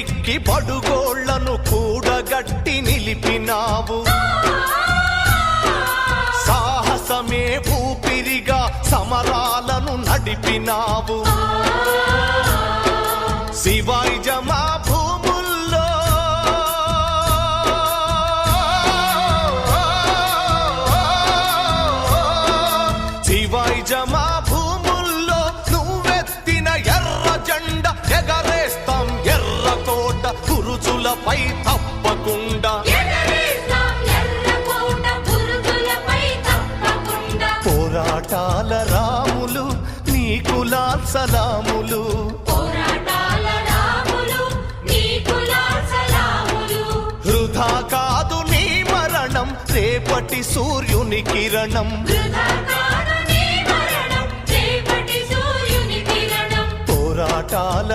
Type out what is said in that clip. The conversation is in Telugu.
దిక్కి బడుగోళ్లను కూడగట్టి నిలిపినావు. సాహసమే ఊపిరిగా సమరాలను నడిపినావు. శివాయి జమా భూముల్లో శివాయి జమా భూముల్లో నువ్వెత్తిన ఎర్ర జెండ ఎగరేస్తాం ఎర్ర తోట గురుజులపై తప్పకుండా. పోరాటాల రాములు నీకు లాల్ సలాములు. వృధా కాదు నీ మరణం రేపటి సూర్యుని కిరణం. పోరాటాల